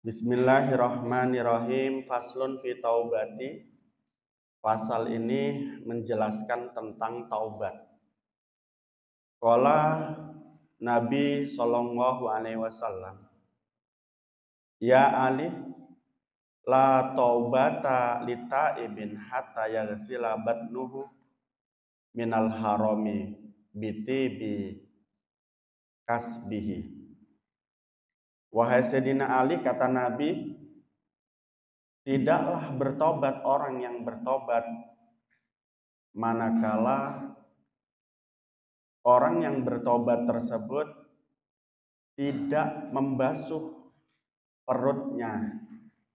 Bismillahirrahmanirrahim. Faslun fi taubati. Pasal ini menjelaskan tentang taubat. Qala Nabi sallallahu alaihi wasallam, ya Ali, la taubata litaibin hatta yaghsila batnuhu minal harami bitibi kasbihi. Wahai Sayyidina Ali, kata Nabi, tidaklah bertobat orang yang bertobat manakala orang yang bertobat tersebut tidak membasuh perutnya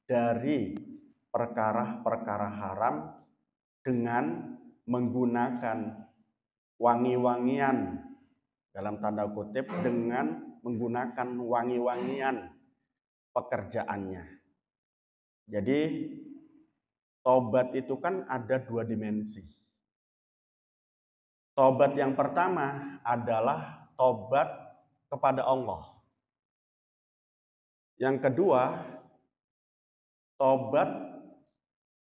dari perkara-perkara haram dengan menggunakan wangi-wangian, dalam tanda kutip, dengan menggunakan wangi-wangian pekerjaannya. Jadi tobat itu kan ada dua dimensi. Tobat yang pertama adalah tobat kepada Allah. Yang kedua, tobat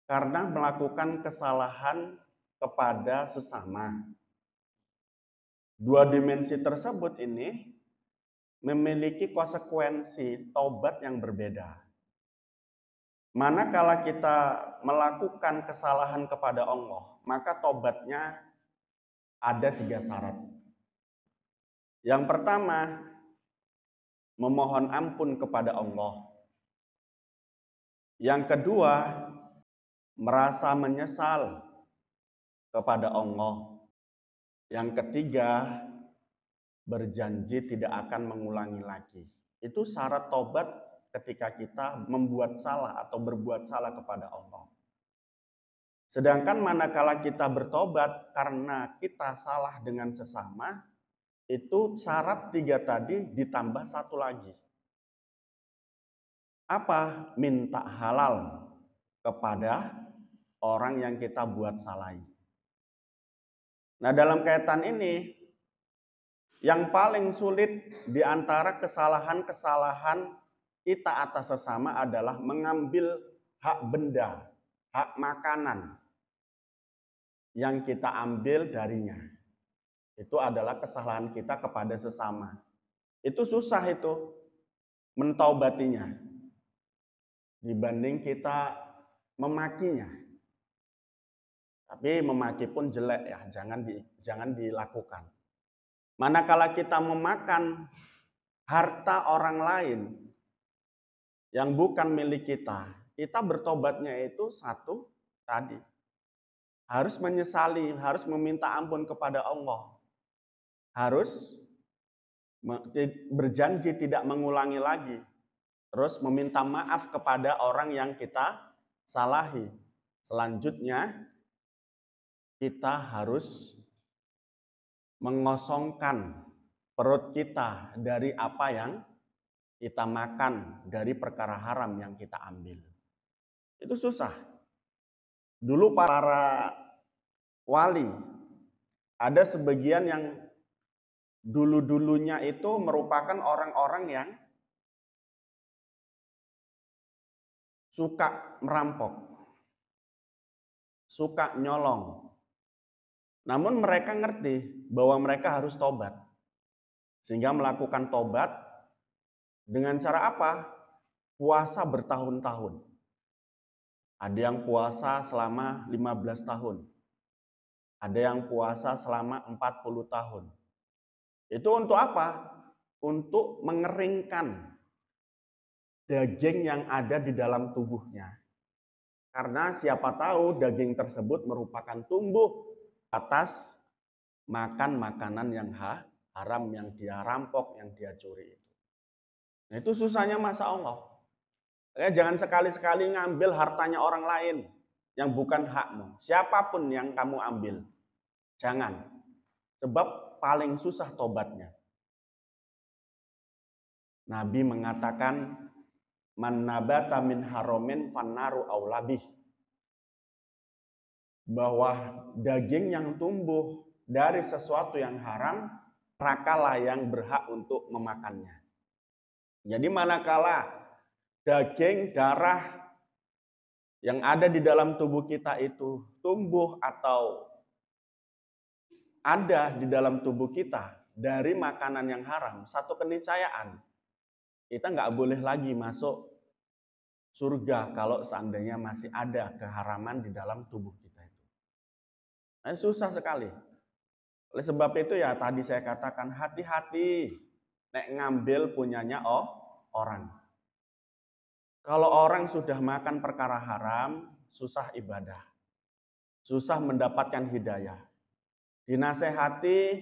karena melakukan kesalahan kepada sesama. Dua dimensi tersebut ini memiliki konsekuensi tobat yang berbeda. Manakala kita melakukan kesalahan kepada Allah, maka tobatnya ada 3 syarat. Yang pertama, memohon ampun kepada Allah. Yang kedua, merasa menyesal kepada Allah. Yang ketiga, berjanji tidak akan mengulangi lagi. Itu syarat tobat ketika kita membuat salah atau berbuat salah kepada Allah. Sedangkan manakala kita bertobat karena kita salah dengan sesama, itu syarat 3 tadi ditambah 1 lagi. Apa? Minta halal kepada orang yang kita buat salahi. Nah, dalam kaitan ini, yang paling sulit di antara kesalahan-kesalahan kita atas sesama adalah mengambil hak benda, hak makanan yang kita ambil darinya. Itu adalah kesalahan kita kepada sesama. Itu susah itu mentaubatinya dibanding kita memakinya. Tapi memaki pun jelek ya, jangan dilakukan. Manakala kita memakan harta orang lain yang bukan milik kita bertobatnya itu satu tadi. Harus menyesali, harus meminta ampun kepada Allah. Harus berjanji tidak mengulangi lagi. Terus meminta maaf kepada orang yang kita salahi. Selanjutnya, kita harus mengosongkan perut kita dari apa yang kita makan, dari perkara haram yang kita ambil. Itu susah. Dulu para wali, ada sebagian yang dulu-dulunya itu merupakan orang-orang yang suka merampok, suka nyolong. Namun mereka ngerti bahwa mereka harus tobat. Sehingga melakukan tobat dengan cara apa? Puasa bertahun-tahun. Ada yang puasa selama 15 tahun. Ada yang puasa selama 40 tahun. Itu untuk apa? Untuk mengeringkan daging yang ada di dalam tubuhnya. Karena siapa tahu daging tersebut merupakan tumbuh atas makan makanan yang haram, yang dia rampok, yang dia curi. Nah, itu susahnya masa Allah. Ya, jangan sekali-sekali ngambil hartanya orang lain yang bukan hakmu. Siapapun yang kamu ambil, jangan. Sebab paling susah tobatnya. Nabi mengatakan, man nabata min haromin fannaru aulabih. Bahwa daging yang tumbuh dari sesuatu yang haram, nerakalah yang berhak untuk memakannya. Jadi manakala daging, darah yang ada di dalam tubuh kita itu tumbuh atau ada di dalam tubuh kita dari makanan yang haram, satu keniscayaan, kita nggak boleh lagi masuk surga kalau seandainya masih ada keharaman di dalam tubuh kita itu. Nah, susah sekali. Oleh sebab itu ya tadi saya katakan hati-hati nek ngambil punyanya orang. Kalau orang sudah makan perkara haram, susah ibadah. Susah mendapatkan hidayah. Dinasehati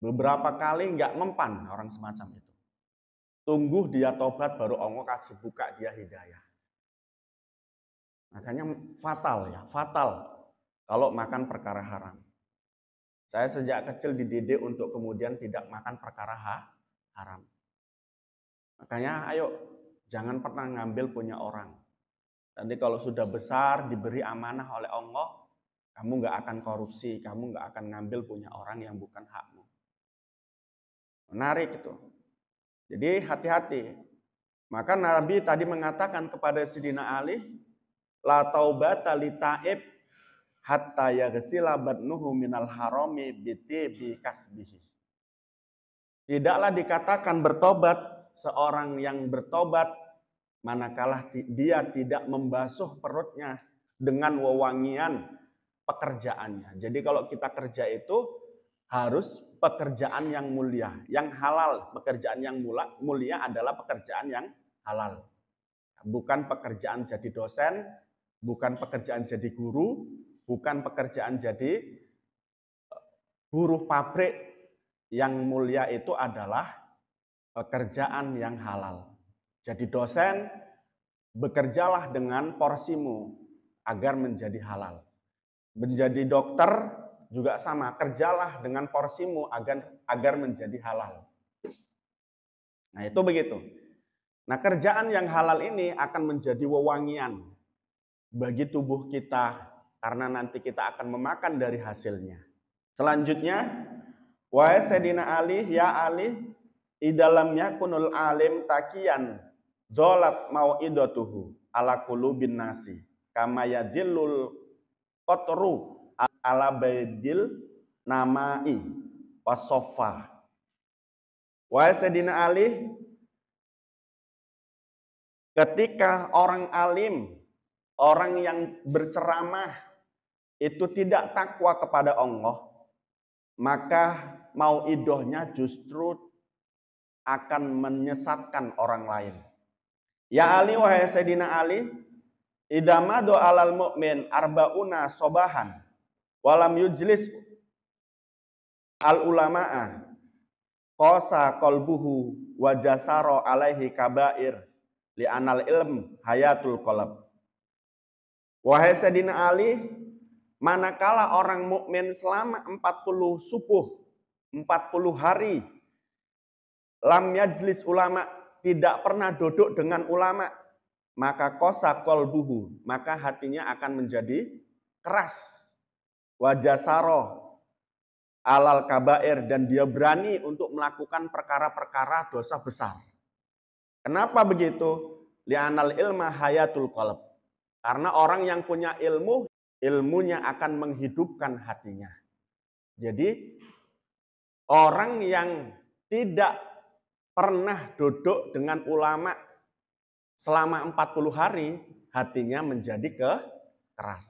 beberapa kali nggak mempan orang semacam itu. Tunggu dia tobat baru Allah kasih buka dia hidayah. Makanya fatal ya, fatal kalau makan perkara haram. Saya sejak kecil dididik untuk kemudian tidak makan perkara haram. Makanya ayo jangan pernah ngambil punya orang. Nanti kalau sudah besar diberi amanah oleh Allah, kamu nggak akan korupsi, kamu nggak akan ngambil punya orang yang bukan hakmu. Menarik itu. Jadi hati-hati. Maka Nabi tadi mengatakan kepada Sidina Ali, la taubata li taib hatta yaghsila batnuhu minal harami bi kasbihi. Tidaklah dikatakan bertobat seorang yang bertobat manakala dia tidak membasuh perutnya dengan wewangian pekerjaannya. Jadi kalau kita kerja itu harus pekerjaan yang mulia, yang halal. Pekerjaan yang mulia adalah pekerjaan yang halal. Bukan pekerjaan jadi dosen, bukan pekerjaan jadi guru, bukan pekerjaan jadi buruh pabrik. Yang mulia itu adalah pekerjaan yang halal. Jadi dosen, bekerjalah dengan porsimu agar menjadi halal. Menjadi dokter juga sama, kerjalah dengan porsimu agar menjadi halal. Nah itu begitu. Nah kerjaan yang halal ini akan menjadi wewangian bagi tubuh kita karena nanti kita akan memakan dari hasilnya. Selanjutnya, wahai Sayyidina Ali, ya Ali, idalamnya kunul alim takian dolat mau'idatuhu ala qulubin nasi kama yadillul qatru ala baydil namai wasofa. Wahai Sayyidina Ali, ketika orang alim, orang yang berceramah itu tidak takwa kepada Allah, maka mau'idohnya justru akan menyesatkan orang lain. Ya Ali, wahai Sayyidina Ali, idamadu alal mu'min arbauna sobahan walam yujlis al ulama'a qosa qalbuhu wajasaro alaihi kabair li anal ilm hayatul qalb. Wahai Sayyidina Ali, manakala orang mukmin selama 40 subuh, 40 hari lam yajlis ulama, tidak pernah duduk dengan ulama, maka kosa kolbuhu, maka hatinya akan menjadi keras. Wajasaro alal kabair, dan dia berani untuk melakukan perkara-perkara dosa besar. Kenapa begitu? Li'anal ilma hayatul qalb. Karena orang yang punya ilmu, ilmunya akan menghidupkan hatinya. Jadi orang yang tidak pernah duduk dengan ulama selama 40 hari, hatinya menjadi keras.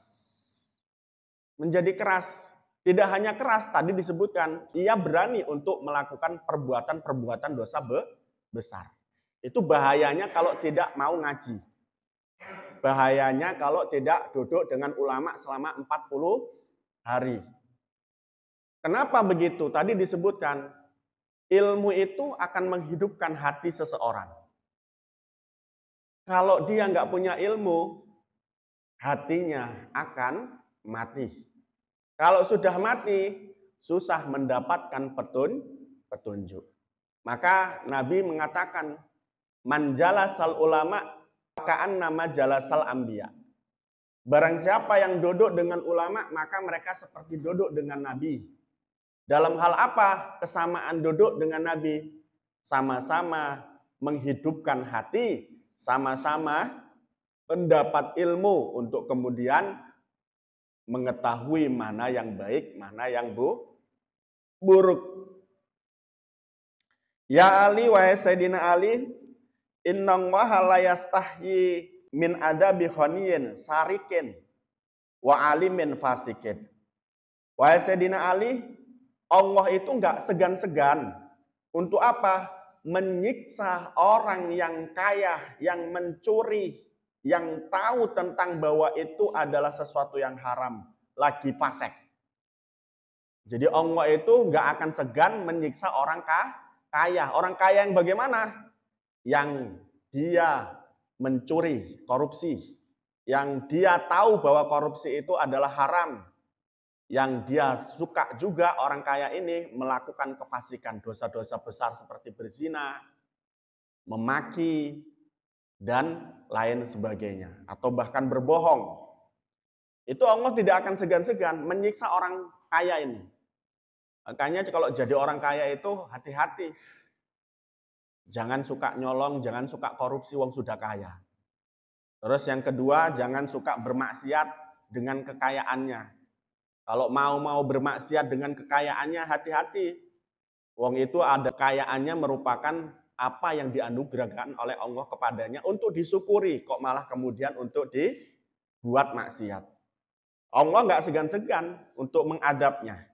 Menjadi keras. Tidak hanya keras, tadi disebutkan, ia berani untuk melakukan perbuatan-perbuatan dosa besar. Itu bahayanya kalau tidak mau ngaji. Bahayanya kalau tidak duduk dengan ulama selama 40 hari. Kenapa begitu? Tadi disebutkan, ilmu itu akan menghidupkan hati seseorang. Kalau dia nggak punya ilmu, hatinya akan mati. Kalau sudah mati, susah mendapatkan petunjuk. Maka Nabi mengatakan, man jalasal ulama ka'an nama jalasal anbiya. Barang siapa yang duduk dengan ulama, maka mereka seperti duduk dengan Nabi. Dalam hal apa kesamaan duduk dengan Nabi? Sama-sama menghidupkan hati, sama-sama mendapat ilmu untuk kemudian mengetahui mana yang baik, mana yang buruk. Ya Ali wa Sayyidina Ali, innallaha la yastahyi min adabi khaniyin sarikin wa alimin fasikin. Wahai Sayyidina Ali, Allah itu enggak segan-segan untuk apa? Menyiksa orang yang kaya, yang mencuri, yang tahu tentang bahwa itu adalah sesuatu yang haram, lagi fasik. Jadi Allah itu enggak akan segan menyiksa orang kaya. Orang kaya yang bagaimana? Yang dia mencuri, korupsi. Yang dia tahu bahwa korupsi itu adalah haram. Yang dia suka juga orang kaya ini melakukan kefasikan, dosa-dosa besar seperti berzina, memaki, dan lain sebagainya. Atau bahkan berbohong. Itu Allah tidak akan segan-segan menyiksa orang kaya ini. Makanya kalau jadi orang kaya itu hati-hati. Jangan suka nyolong, jangan suka korupsi, wong sudah kaya. Terus yang kedua, jangan suka bermaksiat dengan kekayaannya. Kalau mau bermaksiat dengan kekayaannya, hati-hati. Wong itu ada kekayaannya merupakan apa yang dianugerahkan oleh Allah kepadanya untuk disyukuri, kok malah kemudian untuk dibuat maksiat. Allah nggak segan-segan untuk mengadabnya.